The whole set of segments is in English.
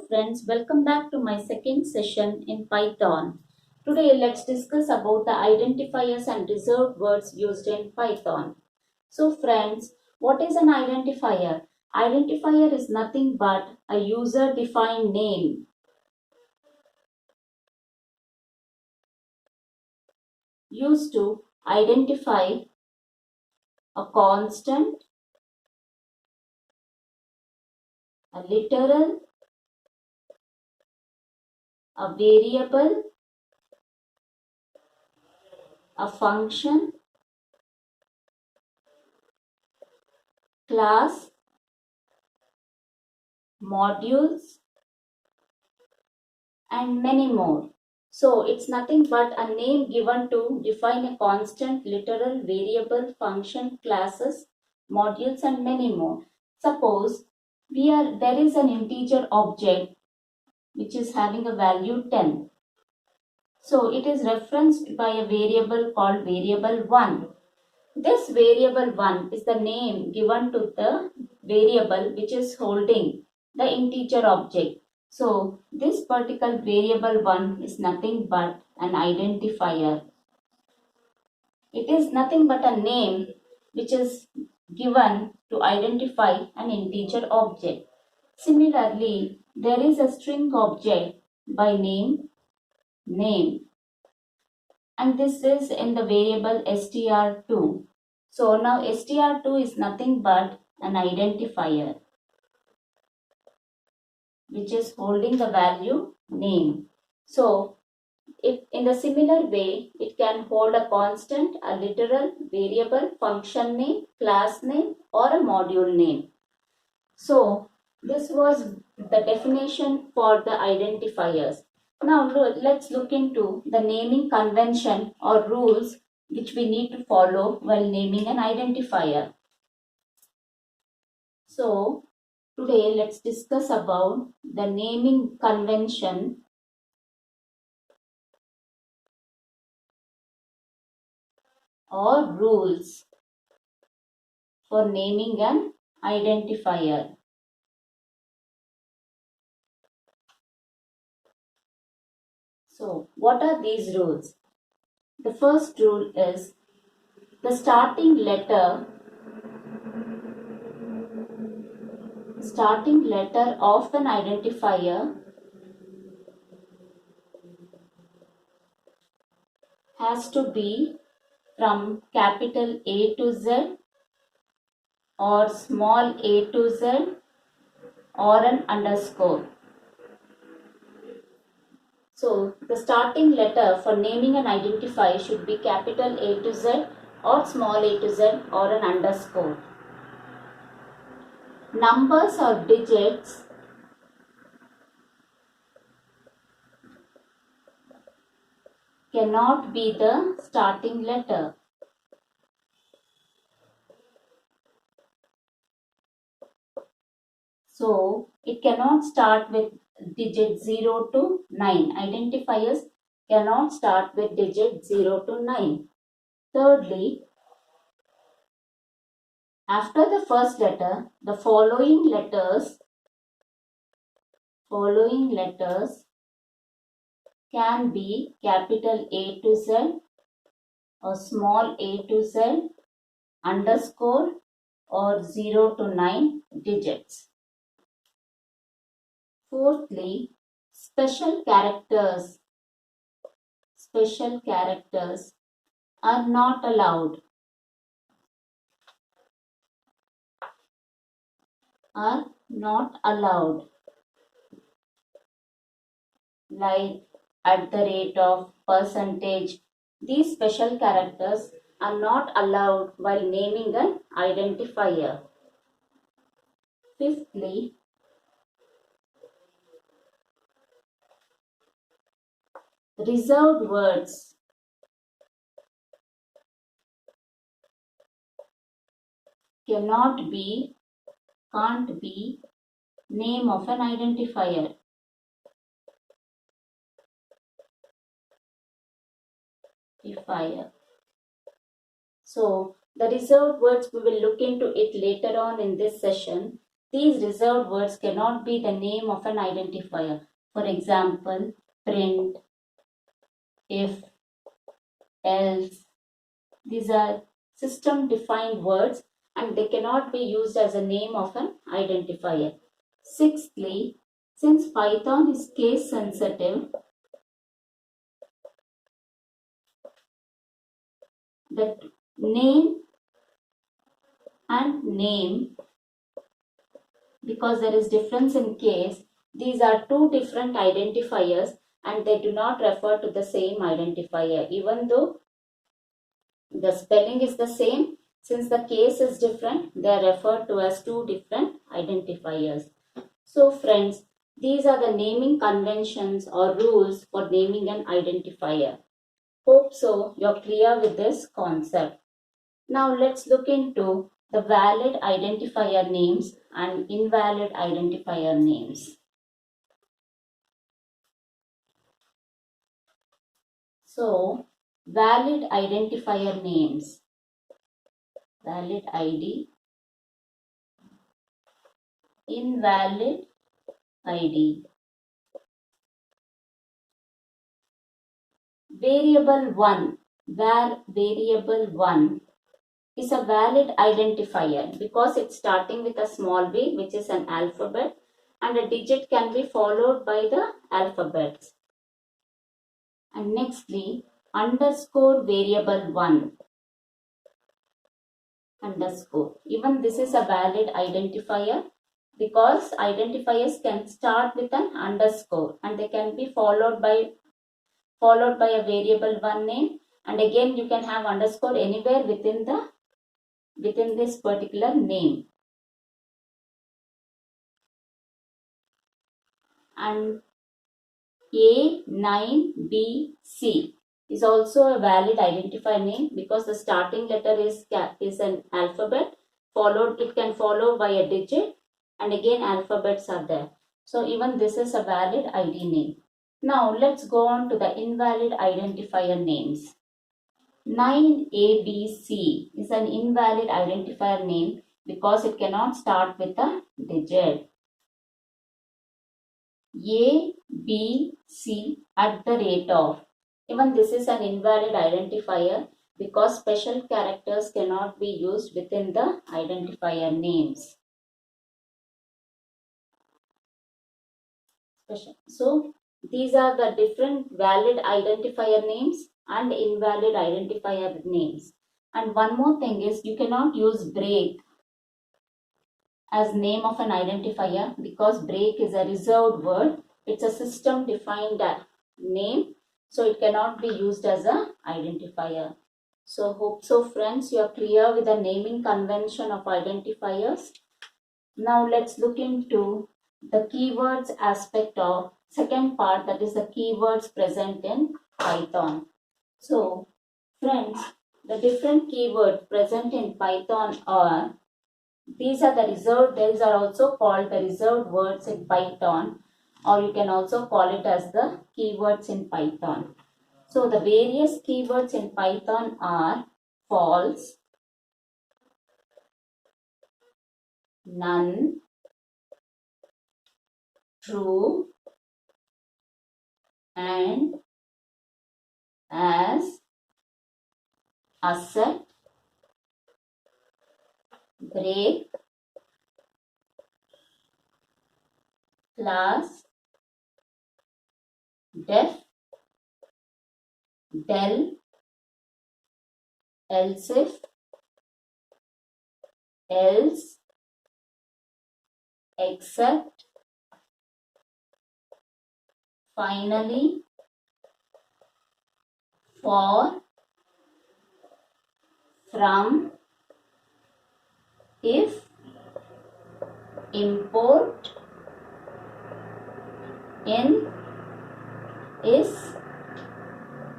friends, welcome back to my second session in Python. Today let's discuss about the identifiers and reserved words used in Python. So friends, what is an identifier? Identifier is nothing but a user defined name used to identify a constant, a literal, a variable, a function, class, modules, and many more. So it's nothing but a name given to define a constant, literal, variable, function, classes, modules, and many more. Suppose there is an integer object which is having a value 10. So it is referenced by a variable called variable 1. This variable 1 is the name given to the variable which is holding the integer object. So this particular variable 1 is nothing but an identifier. It is nothing but a name which is given to identify an integer object. Similarly, there is a string object by name, and this is in the variable str2. So now str2 is nothing but an identifier which is holding the value name. So if in the similar way, it can hold a constant, a literal, variable, function name, class name, or a module name. So this was the definition for the identifiers. Now let's look into the naming convention or rules which we need to follow while naming an identifier. So today let's discuss about the naming convention or rules for naming an identifier. So what are these rules? The first rule is the starting letter of an identifier has to be from capital A to Z or small a to Z or an underscore. So the starting letter for naming an identifier should be capital A to Z or small a to Z or an underscore. Numbers or digits cannot be the starting letter. So it cannot start with digit 0 to 9. Identifiers cannot start with digit 0 to 9. Thirdly, after the first letter, the following letters can be capital A to Z or small a to Z, underscore, or 0 to 9 digits. Fourthly, special characters are not allowed. Like at the rate of, percentage. These special characters are not allowed while naming an identifier. Fifthly, reserved words can't be name of an identifier. So the reserved words, we will look into it later on in this session. These reserved words cannot be the name of an identifier. For example, print, if, else. These are system defined words and they cannot be used as a name of an identifier. Sixthly, since Python is case sensitive, the name and name, because there is difference in case, these are two different identifiers and they do not refer to the same identifier. Even though the spelling is the same, since the case is different, they are referred to as two different identifiers. So friends, these are the naming conventions or rules for naming an identifier. Hope so you're clear with this concept. Now let's look into the valid identifier names and invalid identifier names. So, valid identifier names. Valid ID. Invalid ID. Variable 1. Where variable 1 is a valid identifier because it's starting with a small v, which is an alphabet, and a digit can be followed by the alphabets. And nextly, underscore variable 1. Underscore. Even this is a valid identifier because identifiers can start with an underscore and they can be followed by a variable 1 name, and again you can have underscore anywhere within this particular name. And A9BC is also a valid identifier name because the starting letter is an alphabet, followed, it can follow by a digit, and again alphabets are there. So even this is a valid ID name. Now let's go on to the invalid identifier names. 9ABC is an invalid identifier name because it cannot start with a digit. A, B, C at the rate of. Even this is an invalid identifier because special characters cannot be used within the identifier names. So these are the different valid identifier names and invalid identifier names. And one more thing is you cannot use break as name of an identifier because break is a reserved word. It's a system defined name, so it cannot be used as an identifier. So hope so friends you are clear with the naming convention of identifiers. Now let's look into the keywords aspect of second part, that is the keywords present in Python. So friends, the different keywords present in Python are, these are also called the reserved words in Python, or you can also call it as the keywords in Python. So the various keywords in Python are false, none, true, and, as, accept, break, class, def, del, else if, else, except, finally, for, from, if, import, in, is,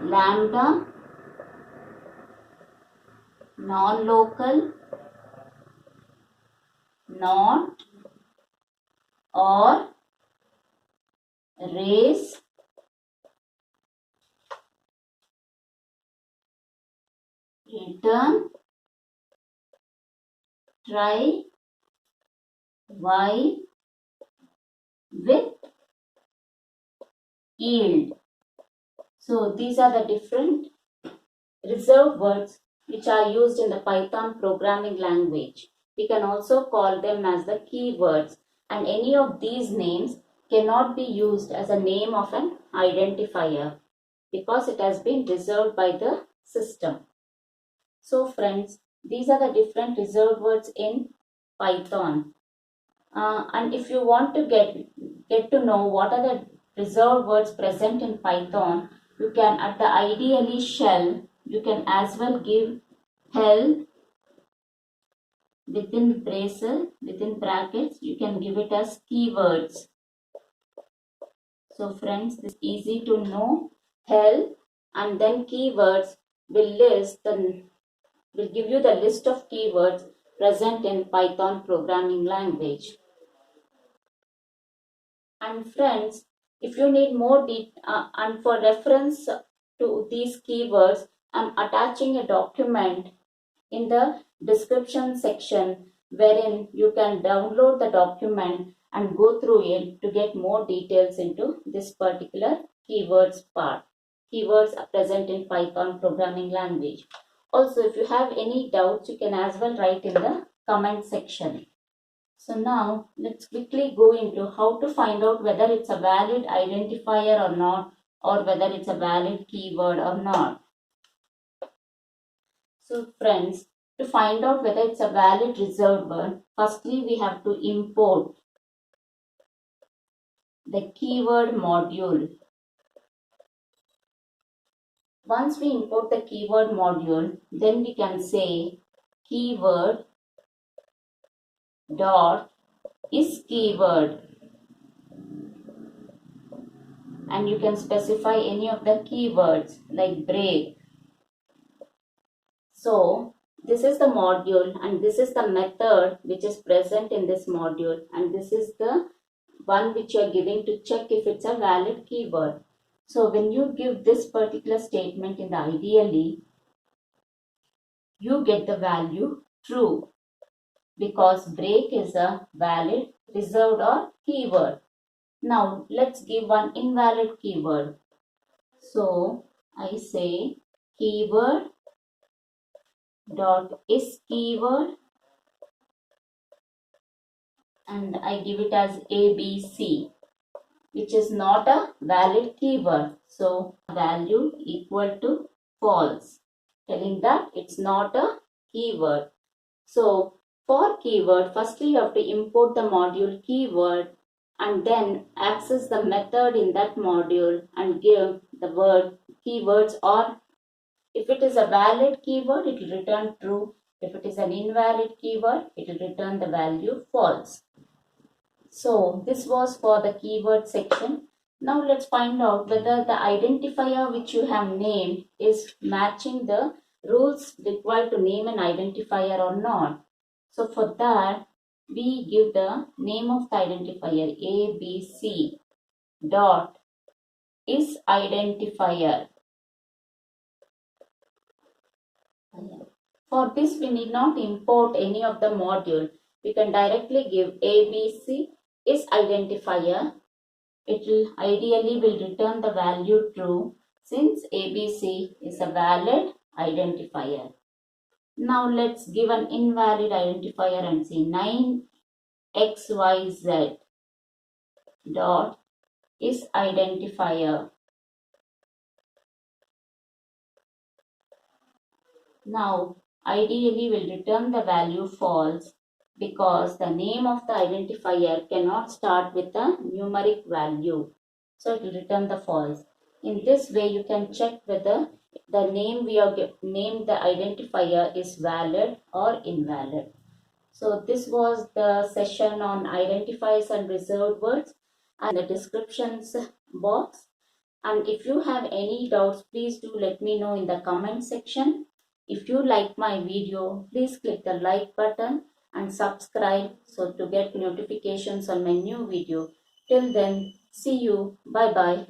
lambda, non-local, not, or, raise, return, try, while, with, yield. So these are the different reserved words which are used in the Python programming language. We can also call them as the keywords, and any of these names cannot be used as a name of an identifier because it has been reserved by the system. So friends, these are the different reserved words in Python. And if you want to get to know what are the reserved words present in Python, you can at the ideally shell, you can as well give hell within braces, within brackets, you can give it as keywords. So friends, this is easy to know. Hell and then keywords will give you the list of keywords present in Python programming language. And friends, if you need more and for reference to these keywords, I'm attaching a document in the description section wherein you can download the document and go through it to get more details into this particular keywords part. Keywords are present in Python programming language. Also, if you have any doubts, you can as well write in the comment section. So now let's quickly go into how to find out whether it's a valid identifier or not, or whether it's a valid keyword or not. So friends, to find out whether it's a valid reserved word, firstly we have to import the keyword module. Once we import the keyword module, then we can say keyword dot is keyword, and you can specify any of the keywords like break. So this is the module and this is the method which is present in this module, and this is the one which you are giving to check if it's a valid keyword. So when you give this particular statement in the ideally, you get the value true because break is a valid, reserved or keyword. Now let's give one invalid keyword. So I say keyword dot is keyword and I give it as ABC, which is not a valid keyword. So value equal to false, telling that it's not a keyword. So for keyword, firstly you have to import the module keyword and then access the method in that module and give the word keywords, or if it is a valid keyword, it will return true. If it is an invalid keyword, it will return the value false. So this was for the keyword section. Now let's find out whether the identifier which you have named is matching the rules required to name an identifier or not. So for that, we give the name of the identifier ABC dot is identifier. For this, we need not import any of the module. We can directly give ABC is identifier. It will ideally return the value true since ABC is a valid identifier. Now let's give an invalid identifier and say 9xyz dot is identifier. Now ideally will return the value false because the name of the identifier cannot start with a numeric value. So it will return the false. In this way, you can check whether the name we have named the identifier is valid or invalid. So this was the session on identifiers and reserved words and the descriptions box. And if you have any doubts, please do let me know in the comment section. If you like my video, please click the like button and subscribe so to get notifications on my new video. Till then, see you. Bye bye.